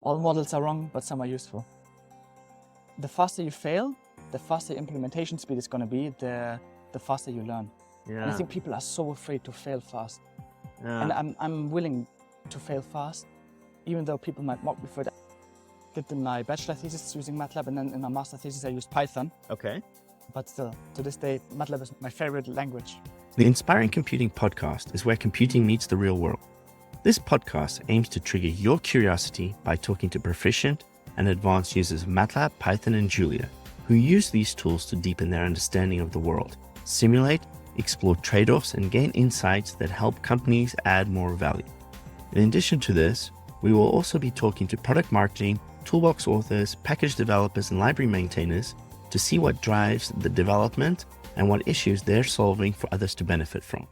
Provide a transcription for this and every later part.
All models are wrong, but some are useful. The faster you fail, the faster implementation speed is going to be, the faster you learn. Yeah. And I think people are so afraid to fail fast. Yeah. And I'm willing to fail fast, even though people might mock me for that. I did my bachelor thesis using MATLAB, and then in my master thesis I used Python. Okay. But still, to this day, MATLAB is my favorite language. The Inspiring Computing podcast is where computing meets the real world. This podcast aims to trigger your curiosity by talking to proficient and advanced users of MATLAB, Python, and Julia, who use these tools to deepen their understanding of the world, simulate, explore trade-offs, and gain insights that help companies add more value. In addition to this, we will also be talking to product marketing, toolbox authors, package developers, and library maintainers to see what drives the development and what issues they're solving for others to benefit from.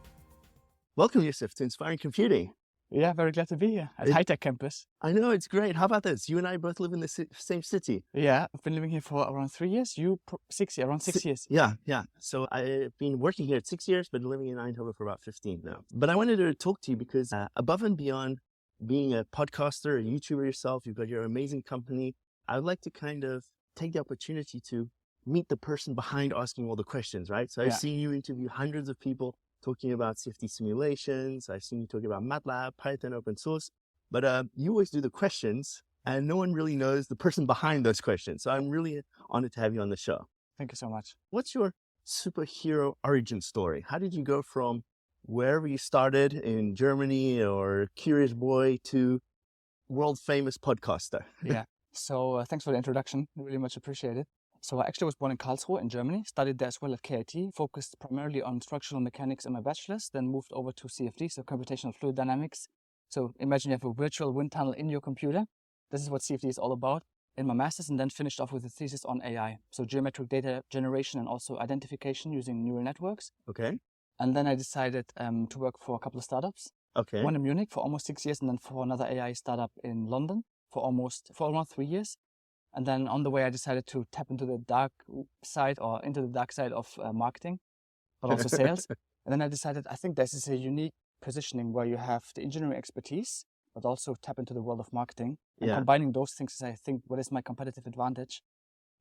Welcome, Jousef, to Inspiring Computing. Yeah, very glad to be here at High Tech Campus. I know, it's great. How about this? You and I both live in the same city. Yeah, I've been living here for around 3 years. You, 6 years, around 6 years. Yeah. So I've been working here at 6 years, but living in Eindhoven for about 15 now. But I wanted to talk to you because above and beyond being a podcaster, a YouTuber yourself, you've got your amazing company. I would like to kind of take the opportunity to meet the person behind asking all the questions, right? So I've seen you interview hundreds of people talking about CFD simulations. I've seen you talking about MATLAB, Python, open source, but you always do the questions and no one really knows the person behind those questions. So I'm really honored to have you on the show. Thank you so much. What's your superhero origin story? How did you go from wherever you started in Germany or curious boy to world famous podcaster? Yeah. So thanks for the introduction. Really much appreciated. So I actually was born in Karlsruhe in Germany, studied there as well at KIT, focused primarily on structural mechanics in my bachelor's, then moved over to CFD, so computational fluid dynamics. So imagine you have a virtual wind tunnel in your computer. This is what CFD is all about in my master's, and then finished off with a thesis on AI. So geometric data generation and also identification using neural networks. Okay. And then I decided to work for a couple of startups. Okay. One in Munich for almost 6 years, and then for another AI startup in London for around 3 years. And then on the way, I decided to tap into the dark side of marketing, but also sales. And then I decided, I think this is a unique positioning where you have the engineering expertise, but also tap into the world of marketing. And combining those things is, I think, what is my competitive advantage.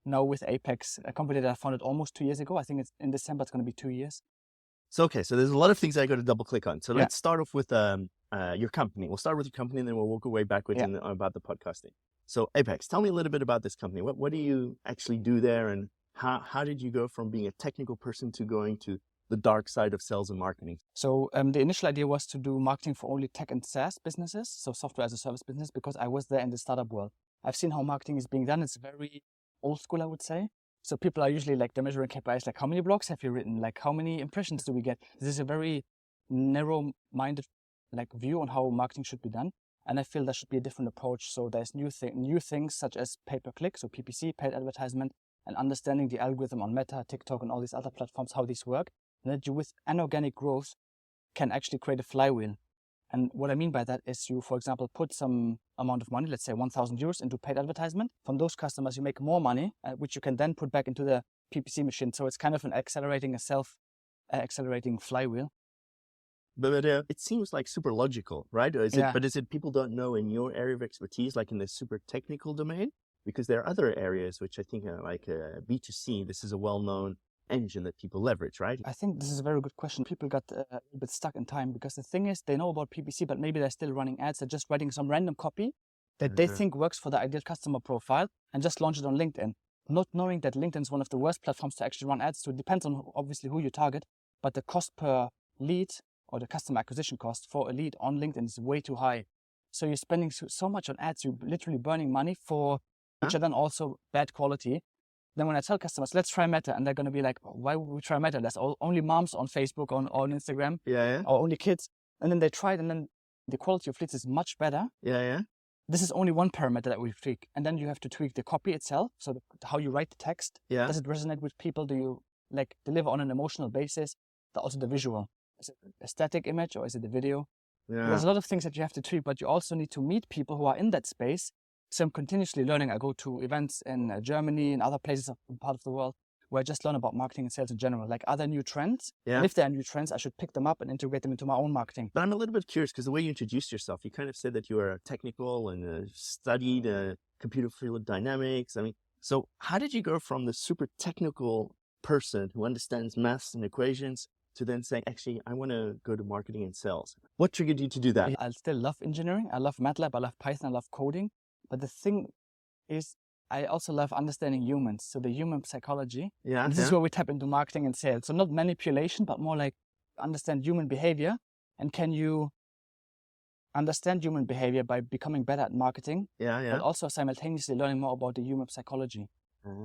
Now with Apex, a company that I founded almost 2 years ago. I think it's in December, it's going to be 2 years. So there's a lot of things I got to double click on. So let's start off with your company. We'll start with your company and then we'll walk away backwards about the podcasting. So Apex, tell me a little bit about this company. What do you actually do there, and how did you go from being a technical person to going to the dark side of sales and marketing? So the initial idea was to do marketing for only tech and SaaS businesses, so software as a service business, because I was there in the startup world. I've seen how marketing is being done. It's very old school, I would say. So people are usually like, they're measuring KPIs, like how many blogs have you written? Like how many impressions do we get? This is a very narrow-minded view on how marketing should be done. And I feel there should be a different approach. So there's new things such as pay-per-click, so PPC, paid advertisement, and understanding the algorithm on Meta, TikTok, and all these other platforms, how these work. And that you, with inorganic growth, can actually create a flywheel. And what I mean by that is you, for example, put some amount of money, let's say 1,000 euros into paid advertisement. From those customers, you make more money, which you can then put back into the PPC machine. So it's kind of a self-accelerating flywheel. But it seems like super logical, right? But is it people don't know in your area of expertise, like in the super technical domain? Because there are other areas which I think are like B2C. This is a well-known engine that people leverage, right? I think this is a very good question. People got a little bit stuck in time because the thing is, they know about PPC, but maybe they're still running ads. They're just writing some random copy that they think works for the ideal customer profile and just launch it on LinkedIn. Not knowing that LinkedIn is one of the worst platforms to actually run ads to. It depends on obviously who you target, but the cost per lead or the customer acquisition cost for a lead on LinkedIn is way too high. So you're spending so much on ads, you're literally burning money for, which are then also bad quality. Then when I tell customers, let's try Meta, and they're going to be like, why would we try Meta? There's only moms on Facebook, on Instagram, or only kids. And then they try it, and then the quality of leads is much better. This is only one parameter that we tweak. And then you have to tweak the copy itself. So how you write the text. Does it resonate with people? Do you deliver on an emotional basis? Also the visual. Is it a static image or is it a video? There's a lot of things that you have to tweak, but you also need to meet people who are in that space. So I'm continuously learning. I go to events in Germany and other places part of the world where I just learn about marketing and sales in general, like other new trends. Yeah. And if there are new trends, I should pick them up and integrate them into my own marketing. But I'm a little bit curious because the way you introduced yourself, you kind of said that you were technical and studied computer fluid dynamics. I mean, so how did you go from the super technical person who understands maths and equations to then saying, actually, I want to go to marketing and sales? What triggered you to do that? I still love engineering. I love MATLAB. I love Python. I love coding. But the thing is, I also love understanding humans. So the human psychology. Yeah. And this is where we tap into marketing and sales. So not manipulation, but more like understand human behavior. And can you understand human behavior by becoming better at marketing? But also simultaneously learning more about the human psychology.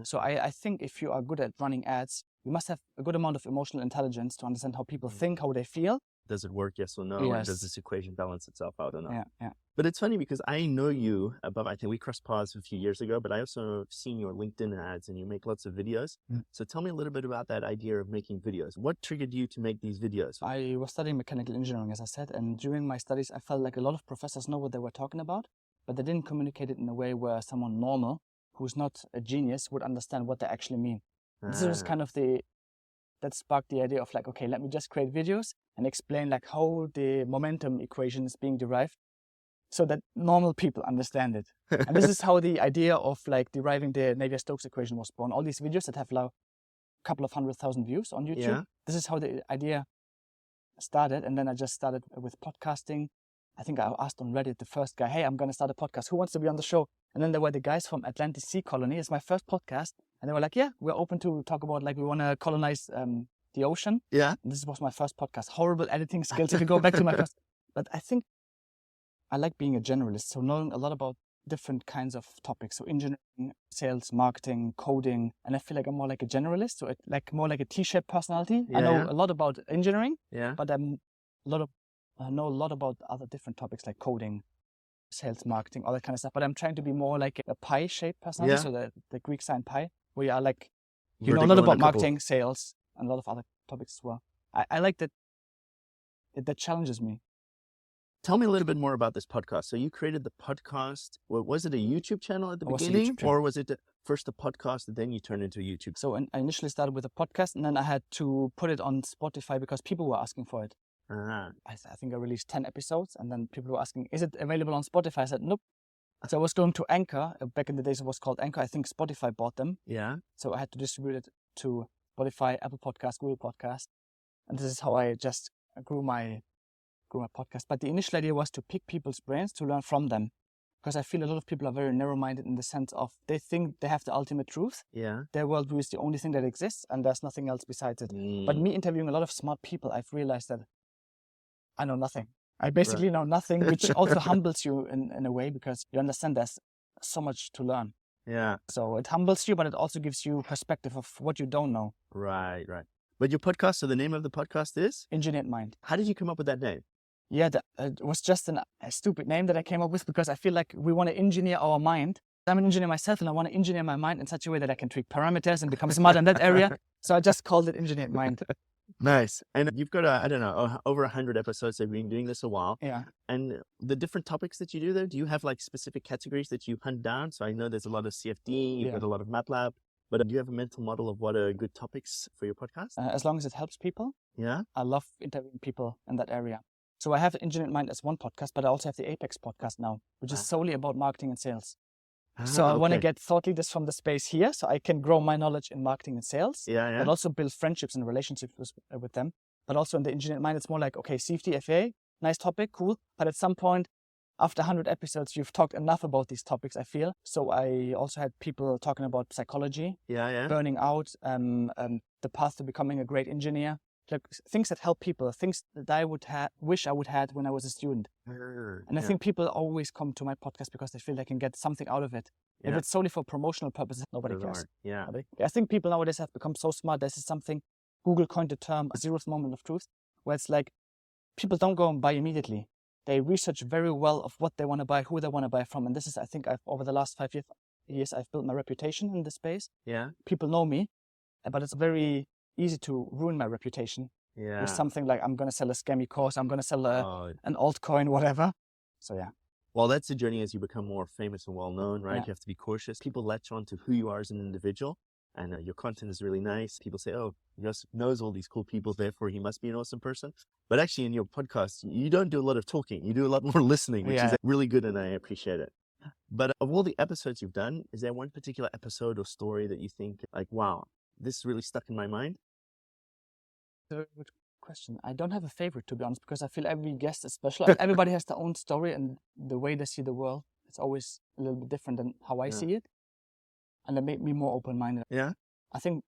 So I think if you are good at running ads, you must have a good amount of emotional intelligence to understand how people think, how they feel. Does it work, yes or no? Yes. And does this equation balance itself out or not? Yeah. But it's funny because I know you I think we crossed paths a few years ago, but I also seen your LinkedIn ads and you make lots of videos. So tell me a little bit about that idea of making videos. What triggered you to make these videos? I was studying mechanical engineering, as I said, and during my studies, I felt like a lot of professors know what they were talking about, but they didn't communicate it in a way where someone normal, who's not a genius, would understand what they actually mean. This was kind of that sparked the idea of like, okay, let me just create videos and explain like how the momentum equation is being derived so that normal people understand it. And this is how the idea of like deriving the Navier-Stokes equation was born. All these videos that have now a couple of 100,000 views on YouTube. Yeah. This is how the idea started. And then I just started with podcasting. I think I asked on Reddit, the first guy, hey, I'm going to start a podcast. Who wants to be on the show? And then there were the guys from Atlantis Sea Colony. It's my first podcast. And they were like, yeah, we're open to talk about like we want to colonize the ocean. Yeah. And this was my first podcast. Horrible editing skills if you go back to my first. But I think I like being a generalist. So knowing a lot about different kinds of topics. So engineering, sales, marketing, coding. And I feel like I'm more like a generalist. So like more like a T-shaped personality. I know a lot about engineering, but I know a lot about other different topics like coding, sales, marketing, all that kind of stuff. But I'm trying to be more like a pie-shaped personality. So the Greek sign pi, where you are like, you know a lot about marketing, sales, and a lot of other topics as well. I like that. That challenges me. Tell me a little bit more about this podcast. So you created the podcast. Was it a YouTube channel at the beginning, or was it first a podcast and then you turned into YouTube? So I initially started with a podcast, and then I had to put it on Spotify because people were asking for it. I think I released 10 episodes, and then people were asking, is it available on Spotify? I said, nope. So I was going to Anchor. Back in the days, it was called Anchor. I think Spotify bought them. Yeah. So I had to distribute it to Spotify, Apple Podcasts, Google Podcasts. And this is how I just grew my podcast. But the initial idea was to pick people's brains to learn from them. Because I feel a lot of people are very narrow-minded in the sense of they think they have the ultimate truth. Yeah. Their worldview is the only thing that exists, and there's nothing else besides it. But me interviewing a lot of smart people, I've realized that I know nothing. I basically know nothing, which also humbles you in a way because you understand there's so much to learn. Yeah. So it humbles you, but it also gives you perspective of what you don't know. Right. But your podcast, so the name of the podcast is? Engineered Mind. How did you come up with that name? Yeah, it was just a stupid name that I came up with because I feel like we want to engineer our mind. I'm an engineer myself, and I want to engineer my mind in such a way that I can tweak parameters and become smart in that area. So I just called it Engineered Mind. Nice. And you've got, over 100 episodes. So you've been doing this a while. Yeah. And the different topics that you do there, do you have like specific categories that you hunt down? So I know there's a lot of CFD, you've got a lot of MATLAB, but do you have a mental model of what are good topics for your podcast? As long as it helps people. Yeah. I love interviewing people in that area. So I have Engineered Mind as one podcast, but I also have the Apex podcast now, which is solely about marketing and sales. So I want to get thought leaders from the space here so I can grow my knowledge in marketing and sales, but also build friendships and relationships with them. But also in the Engineered Mind, it's more like, okay, CFD, FA, nice topic, cool. But at some point, after 100 episodes, you've talked enough about these topics, I feel. So I also had people talking about psychology, burning out, the path to becoming a great engineer. Like things that help people, things that I would wish I would had when I was a student. And I think people always come to my podcast because they feel they can get something out of it. If it's solely for promotional purposes, nobody cares. I think people nowadays have become so smart. This is something Google coined the term zeroth moment of truth, where it's like people don't go and buy immediately. They research very well of what they want to buy, who they want to buy from. And this is, I think, over the last 5 years, I've built my reputation in this space. Yeah. People know me, but it's very easy to ruin my reputation with something like I'm going to sell a scammy course, I'm going to sell an altcoin, whatever. So yeah. Well, that's the journey as you become more famous and well known, right? You have to be cautious. People latch on to who you are as an individual. and your content is really nice. People say, oh, Jousef knows all these cool people, therefore he must be an awesome person. But actually in your podcast, you don't do a lot of talking. You do a lot more listening, which is really good, and I appreciate it. But of all the episodes you've done, is there one particular episode or story that you think like, wow, this really stuck in my mind? Good question. I don't have a favorite, to be honest, because I feel every guest is special. Everybody has their own story, and the way they see the world, it's always a little bit different than how I see it. And it made me more open-minded. Yeah. I think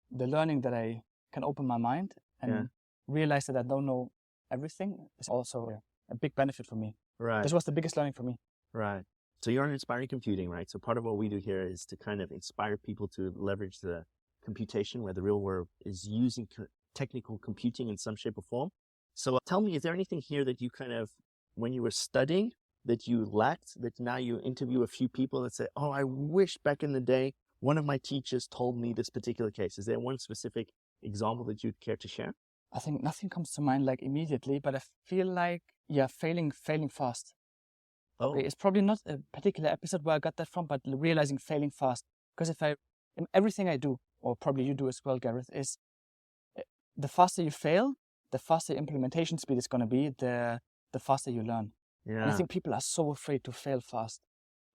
the learning that I can open my mind and realize that I don't know everything is also a big benefit for me. Right. This was the biggest learning for me. Right. So you're on Inspiring Computing, right? So part of what we do here is to kind of inspire people to leverage the computation where the real world is using technical computing in some shape or form. So tell me, is there anything here that you kind of, when you were studying, that you lacked, that now you interview a few people that say, oh, I wish back in the day, one of my teachers told me this particular case. Is there one specific example that you'd care to share? I think nothing comes to mind like immediately, but I feel like, failing fast. Oh. It's probably not a particular episode where I got that from, but realizing failing fast. Because everything I do, or probably you do as well, Gareth, is the faster you fail, the faster implementation speed is going to be, the faster you learn. Yeah. And I think people are so afraid to fail fast.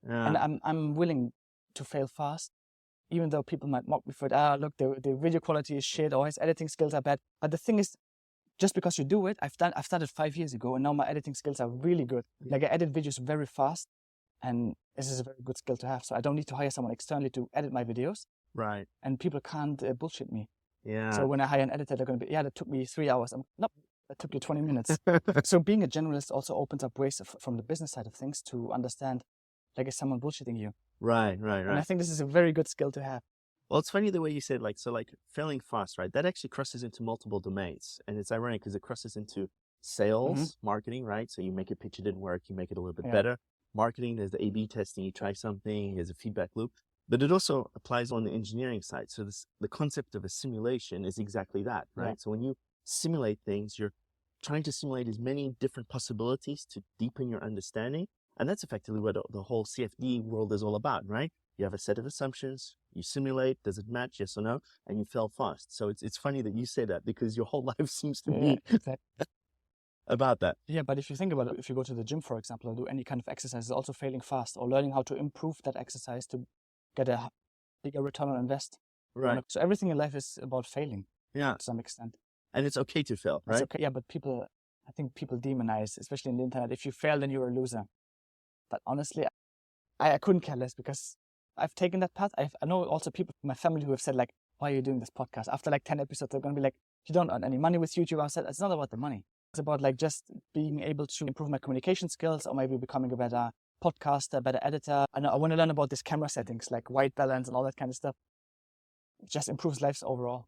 Yeah. And I'm willing to fail fast, even though people might mock me for it. Look, the video quality is shit, or his editing skills are bad. But the thing is, just because you do it, I've started 5 years ago, and now my editing skills are really good. Like I edit videos very fast, and this is a very good skill to have. So I don't need to hire someone externally to edit my videos. Right. And people can't bullshit me. Yeah. So when I hire an editor, they're going to be, that took me 3 hours. Nope, that took you 20 minutes. So being a generalist also opens up ways from the business side of things to understand, like, is someone bullshitting you? Right. And I think this is a very good skill to have. Well, it's funny the way you said, like failing fast, right? That actually crosses into multiple domains. And it's ironic because it crosses into sales, marketing, right? So you make a pitch, it didn't work, you make it a little bit better. Marketing, there's the A/B testing, you try something, there's a feedback loop. But it also applies on the engineering side. So the concept of a simulation is exactly that, right? Yeah. So when you simulate things, you're trying to simulate as many different possibilities to deepen your understanding. And that's effectively what the whole CFD world is all about, right? You have a set of assumptions, you simulate, does it match, yes or no, and you fail fast. So it's funny that you say that because your whole life seems to be about that. Yeah, but if you think about it, if you go to the gym, for example, or do any kind of exercise, it's also failing fast or learning how to improve that exercise to get a bigger return on invest. Right. So everything in life is about failing to some extent. And it's okay to fail, right? It's okay. Yeah, but I think people demonize, especially in the internet, if you fail, then you're a loser. But honestly, I couldn't care less because I've taken that path. I know also people in my family who have said, like, why are you doing this podcast? After like 10 episodes, they're going to be like, you don't earn any money with YouTube. I said, it's not about the money. It's about like just being able to improve my communication skills, or maybe becoming a better podcaster, a better editor. And I want to learn about these camera settings, like white balance and all that kind of stuff. It just improves lives overall.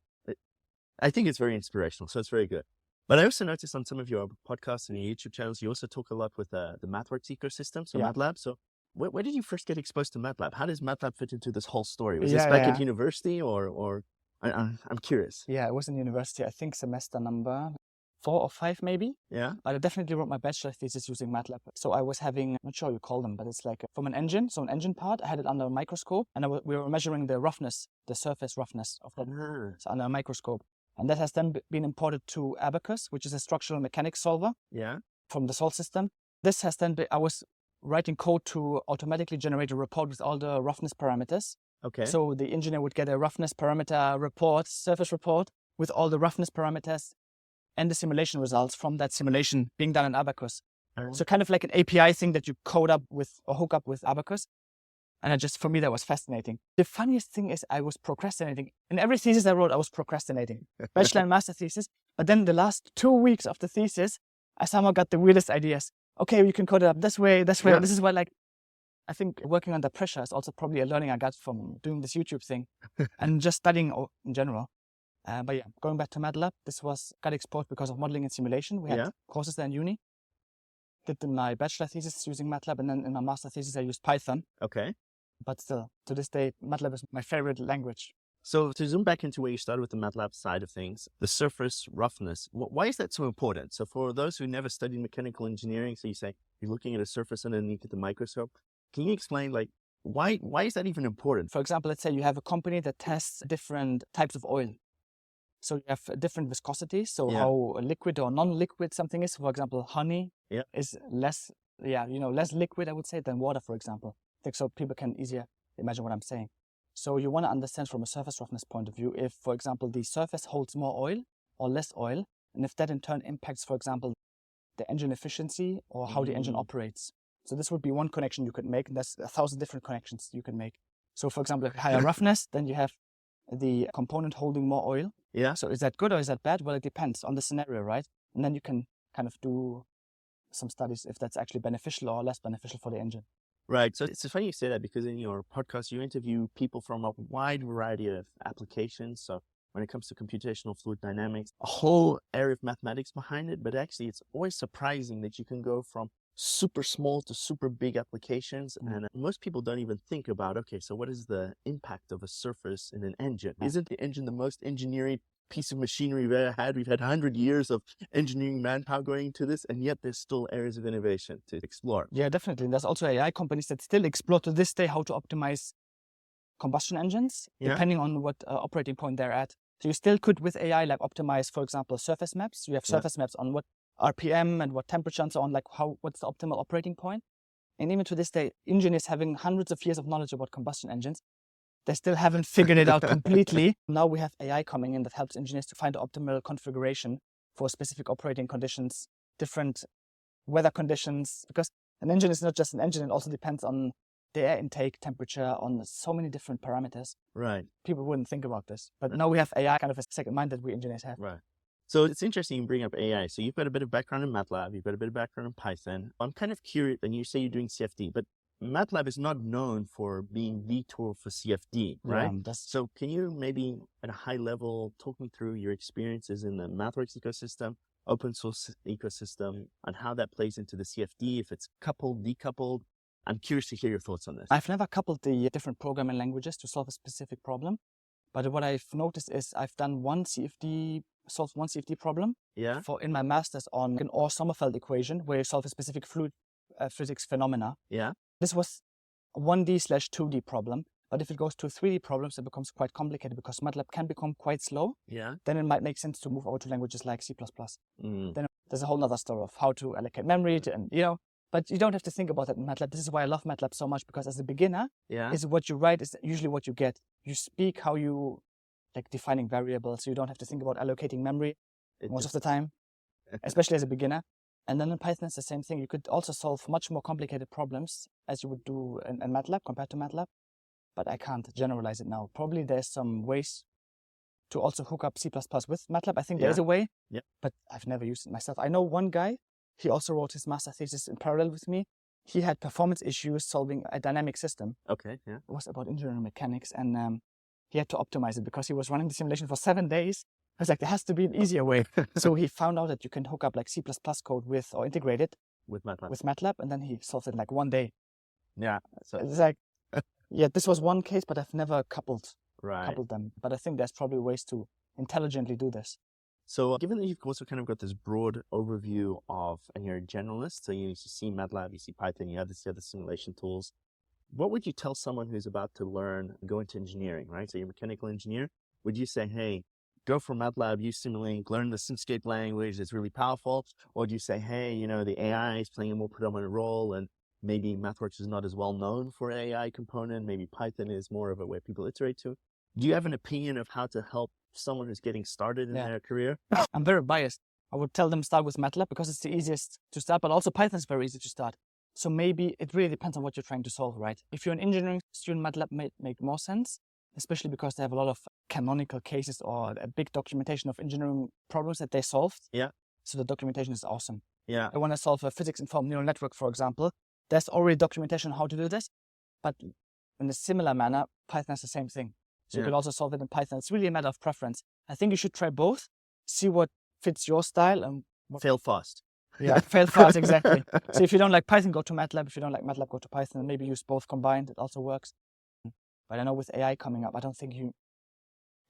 I think it's very inspirational. So it's very good. But I also noticed on some of your podcasts and your YouTube channels, you also talk a lot with the MathWorks ecosystem, so MATLAB. So where did you first get exposed to MATLAB? How does MATLAB fit into this whole story? Was this back at university or I'm curious. Yeah, it was in university. I think semester number 4 or 5 maybe. Yeah. But I definitely wrote my bachelor thesis using MATLAB. So I was having, I'm not sure you call them, but it's like from an engine. So an engine part, I had it under a microscope, and we were measuring the roughness, the surface roughness of that so under a microscope. And that has then been imported to Abacus, which is a structural mechanics solver from the Sol system. This has then I was writing code to automatically generate a report with all the roughness parameters. Okay. So the engineer would get a roughness parameter report, surface report, with all the roughness parameters and the simulation results from that simulation being done in Abacus. So kind of like an API thing that you code up with or hook up with Abacus. And for me, that was fascinating. The funniest thing is I was procrastinating. In every thesis I wrote, I was procrastinating. Bachelor and master thesis. But then the last 2 weeks of the thesis, I somehow got the weirdest ideas. Okay, you can code it up this way. Yeah. This is why, like, I think working under pressure is also probably a learning I got from doing this YouTube thing and just studying in general. But yeah, going back to MATLAB, got exposed because of modeling and simulation. We had courses there in uni. Did my bachelor thesis using MATLAB, and then in my master thesis, I used Python. Okay. But still, to this day, MATLAB is my favorite language. So to zoom back into where you started with the MATLAB side of things, the surface roughness, why is that so important? So for those who never studied mechanical engineering, so you say you're looking at a surface underneath the microscope, can you explain, like, Why is that even important? For example, let's say you have a company that tests different types of oil. So you have different viscosities. So how liquid or non-liquid something is. For example, honey is less liquid, I would say, than water, for example. I think so people can easier imagine what I'm saying. So you want to understand from a surface roughness point of view if, for example, the surface holds more oil or less oil, and if that in turn impacts, for example, the engine efficiency or how the engine operates. So this would be one connection you could make, and there's 1,000 different connections you can make. So for example, if higher roughness, then you have the component holding more oil. Yeah. So is that good or is that bad? Well, it depends on the scenario, right? And then you can kind of do some studies if that's actually beneficial or less beneficial for the engine. Right. So it's funny you say that because in your podcast, you interview people from a wide variety of applications. So when it comes to computational fluid dynamics, a whole area of mathematics behind it. But actually, it's always surprising that you can go from super small to super big applications. And most people don't even think about, okay, so what is the impact of a surface in an engine? Isn't the engine the most engineering piece of machinery we've ever had? We've had 100 years of engineering manpower going into this, and yet there's still areas of innovation to explore. Yeah, definitely. And there's also AI companies that still explore to this day how to optimize combustion engines, depending on what operating point they're at. So you still could, with AI, like optimize, for example, surface maps. You have surface maps on what RPM and what temperature and so on, like what's the optimal operating point. And even to this day, engineers having hundreds of years of knowledge about combustion engines, they still haven't figured it out completely. Now we have AI coming in that helps engineers to find the optimal configuration for specific operating conditions, different weather conditions, because an engine is not just an engine, it also depends on the air intake, temperature, on so many different parameters. Right. People wouldn't think about this. But now we have AI, kind of a second mind that we engineers have. Right. So it's interesting you bring up AI. So you've got a bit of background in MATLAB, you've got a bit of background in Python. I'm kind of curious, and you say you're doing CFD, but MATLAB is not known for being the tool for CFD, right? So can you maybe at a high level talk me through your experiences in the MathWorks ecosystem, open source ecosystem, and how that plays into the CFD, if it's coupled, decoupled? I'm curious to hear your thoughts on this. I've never coupled the different programming languages to solve a specific problem. But what I've noticed is I've done solved one CFD problem in my master's on an Orr-Sommerfeld equation where you solve a specific fluid physics phenomena. Yeah. This was a 1D/2D problem. But if it goes to 3D problems, it becomes quite complicated because MATLAB can become quite slow. Yeah. Then it might make sense to move over to languages like C++. Then there's a whole other story of how to allocate memory but you don't have to think about that in MATLAB. This is why I love MATLAB so much, because as a beginner, is what you write is usually what you get. You speak how you defining variables, so you don't have to think about allocating memory most of the time, especially as a beginner. And then in Python, it's the same thing. You could also solve much more complicated problems as you would do in MATLAB compared to MATLAB, but I can't generalize it now. Probably there's some ways to also hook up C++ with MATLAB. I think there is a way, but I've never used it myself. I know one guy, he also wrote his master thesis in parallel with me. He had performance issues solving a dynamic system. Okay, yeah. It was about engineering mechanics, and he had to optimize it because he was running the simulation for 7 days. I was like, there has to be an easier way. So he found out that you can hook up C++ code with, or integrate it with MATLAB, and then he solved it in 1 day. Yeah. So it's this was one case, but I've never coupled them. But I think there's probably ways to intelligently do this. So given that you've also kind of got this broad overview of, and you're a generalist, so you see MATLAB, you see Python, you have the other simulation tools, what would you tell someone who's about to go into engineering, right? So you're a mechanical engineer. Would you say, hey, go for MATLAB, use Simulink, learn the SimScape language, it's really powerful? Or do you say, hey, the AI is playing a more predominant role, and maybe MathWorks is not as well known for AI component, maybe Python is more of a way people iterate to? Do you have an opinion of how to help someone who's getting started in their career? I'm very biased. I would tell them start with MATLAB because it's the easiest to start, but also Python is very easy to start. So maybe it really depends on what you're trying to solve, right? If you're an engineering student, MATLAB may make more sense, especially because they have a lot of canonical cases or a big documentation of engineering problems that they solved. Yeah. So the documentation is awesome. Yeah. I want to solve a physics-informed neural network, for example. There's already documentation on how to do this, but in a similar manner, Python has the same thing. So you could also solve it in Python. It's really a matter of preference. I think you should try both, see what fits your style and fail fast. Yeah, fail fast, exactly. So if you don't like Python, go to MATLAB. If you don't like MATLAB, go to Python, and maybe use both combined. It also works. But I know with AI coming up, I don't think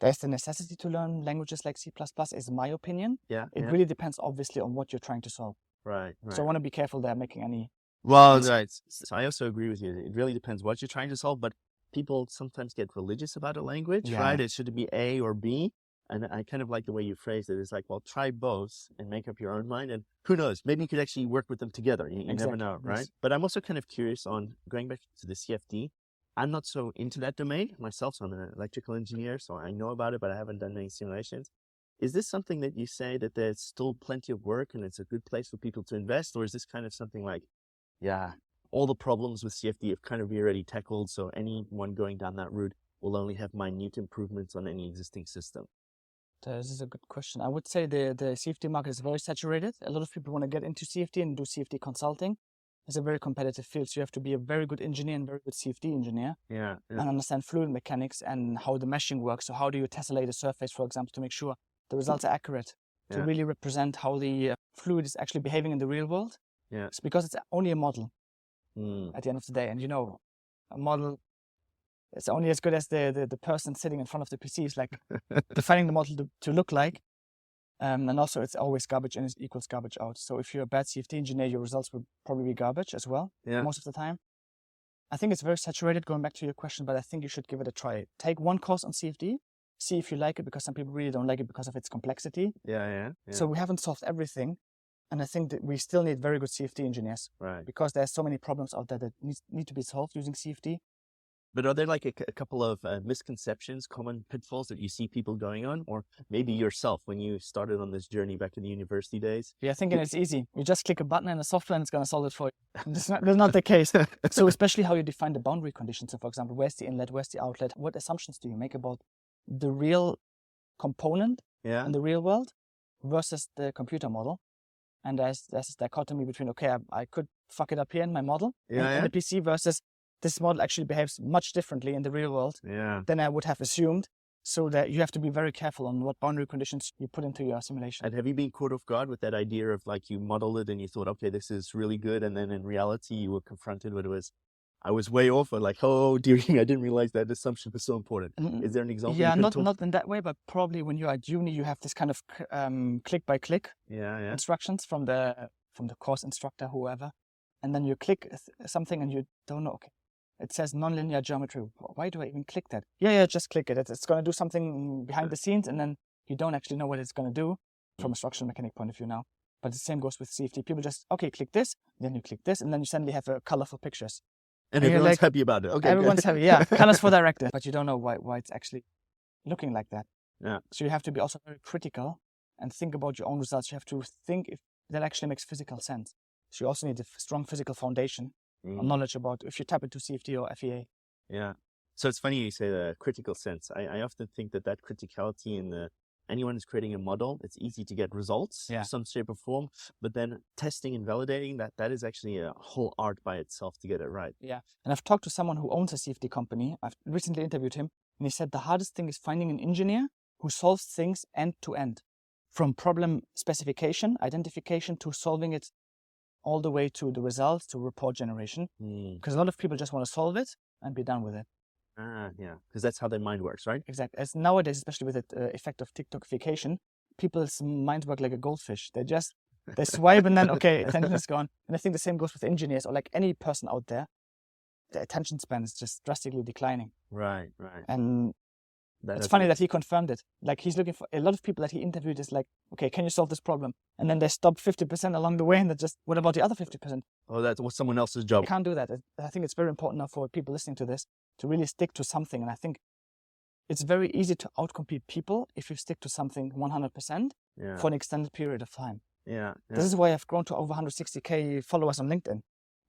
there's the necessity to learn languages like C++, is my opinion. Yeah. It really depends, obviously, on what you're trying to solve. Right. So I want to be careful there, making any Well, right. So I also agree with you. It really depends what you're trying to solve, but people sometimes get religious about a language, Yeah. right? It should be A or B. And I kind of like the way you phrased it. It's like, well, try both and make up your own mind. And who knows, maybe you could actually work with them together. You never Exactly, know, right? yes. But I'm also kind of curious on going back to the CFD. I'm not so into that domain myself. So I'm an electrical engineer, so I know about it, but I haven't done any simulations. Is this something that you say that there's still plenty of work and it's a good place for people to invest? Or is this kind of something like, yeah, all the problems with CFD have kind of already tackled, so anyone going down that route will only have minute improvements on any existing system? This is a good question. I would say the CFD market is very saturated. A lot of people want to get into CFD and do CFD consulting. It's a very competitive field, so you have to be a very good engineer and very good CFD engineer Yeah. and understand fluid mechanics and how the meshing works. So how do you tessellate a surface, for example, to make sure the results are accurate, to Yeah. really represent how the fluid is actually behaving in the real world? Yeah. It's because it's only a model Mm. at the end of the day. And you know, a model, it's only as good as the person sitting in front of the PC is like defining the model to look like. And also it's always garbage in equals garbage out. So if you're a bad CFD engineer, your results will probably be garbage as well, Yeah. most of the time. I think it's very saturated, going back to your question, but I think you should give it a try. Take one course on CFD, see if you like it, because some people really don't like it because of its complexity. Yeah. So we haven't solved everything. And I think that we still need very good CFD engineers Right. because there's so many problems out there that need to be solved using CFD. But are there like a couple of misconceptions, common pitfalls that you see people going on? Or maybe yourself when you started on this journey back in the university days? You're thinking it's easy. You just click a button in the software and it's going to solve it for you. That's not the case. So especially how you define the boundary conditions. So for example, where's the inlet, where's the outlet? What assumptions do you make about the real component Yeah. in the real world versus the computer model? And there's this dichotomy between, okay, I could fuck it up here in my model in the PC versus this model actually behaves much differently in the real world than I would have assumed. So that you have to be very careful on what boundary conditions you put into your simulation. And have you been caught off guard with that idea of like you modeled it and you thought, okay, this is really good. And then in reality, you were confronted with I was way off, or like, oh dear, I didn't realize that assumption was so important. Is there an example? Yeah, not in that way, but probably when you're at uni, you have this kind of click by click instructions from the course instructor, whoever, and then you click something and you don't know. Okay, it says nonlinear geometry. Why do I even click that? Yeah, just click it. It's going to do something behind the scenes, and then you don't actually know what it's going to do from a structural mechanic point of view now. But the same goes with CFD. People just, okay, click this, then you click this, and then you suddenly have colorful pictures. And everyone's like, happy about it. Okay, everyone's happy, yeah. Colors for directive, but you don't know why it's actually looking like that. Yeah. So you have to be also very critical and think about your own results. You have to think if that actually makes physical sense. So you also need a strong physical foundation or knowledge about if you tap into CFD or FEA. Yeah. So it's funny you say the critical sense. I often think that criticality in anyone who's creating a model, it's easy to get results in some shape or form, but then testing and validating that is actually a whole art by itself to get it right. Yeah. And I've talked to someone who owns a CFD company. I've recently interviewed him, and he said the hardest thing is finding an engineer who solves things end to end, from problem specification, identification, to solving it all the way to the results, to report generation. Because a lot of people just want to solve it and be done with it. Yeah, because that's how their mind works, right? Exactly. As nowadays, especially with the effect of TikTokification, people's minds work like a goldfish. They swipe and then, okay, attention is gone. And I think the same goes with engineers or like any person out there. The attention span is just drastically declining. Right. And it's funny that he confirmed it. Like he's looking for a lot of people that he interviewed is like, okay, can you solve this problem? And then they stop 50% along the way and they're just, what about the other 50%? Oh, that was someone else's job. You can't do that. I think it's very important now for people listening to this to really stick to something. And I think it's very easy to outcompete people if you stick to something 100% for an extended period of time. Yeah. This is why I've grown to over 160K followers on LinkedIn.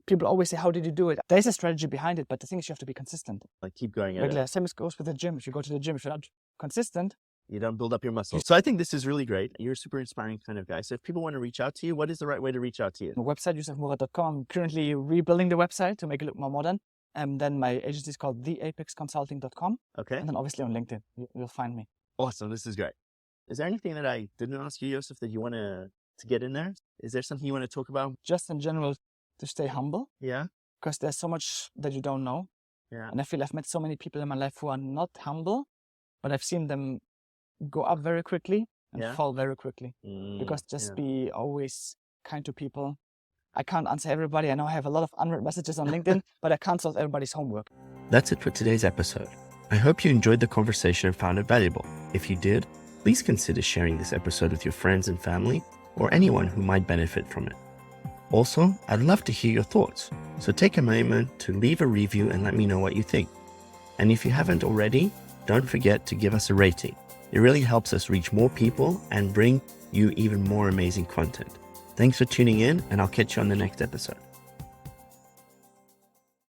People always say, how did you do it? There's a strategy behind it, but the thing is you have to be consistent. Like keep going at regular. it. Same as goes with the gym. If you go to the gym, if you're not consistent, you don't build up your muscles. So I think this is really great. You're a super inspiring kind of guy. So if people want to reach out to you, what is the right way to reach out to you? My website, jousefmurad.com. I'm currently rebuilding the website to make it look more modern. And then my agency is called theapexconsulting.com. Okay. And then obviously on LinkedIn, you'll find me. Awesome. This is great. Is there anything that I didn't ask you, Jousef, that you want to get in there? Is there something you want to talk about? Just in general, to stay humble. Yeah. Because there's so much that you don't know. Yeah. And I feel I've met so many people in my life who are not humble, but I've seen them go up very quickly and fall very quickly. Because just be always kind to people. I can't answer everybody. I know I have a lot of unread messages on LinkedIn, but I can't solve everybody's homework. That's it for today's episode. I hope you enjoyed the conversation and found it valuable. If you did, please consider sharing this episode with your friends and family or anyone who might benefit from it. Also, I'd love to hear your thoughts, so take a moment to leave a review and let me know what you think. And if you haven't already, don't forget to give us a rating. It really helps us reach more people and bring you even more amazing content. Thanks for tuning in, and I'll catch you on the next episode.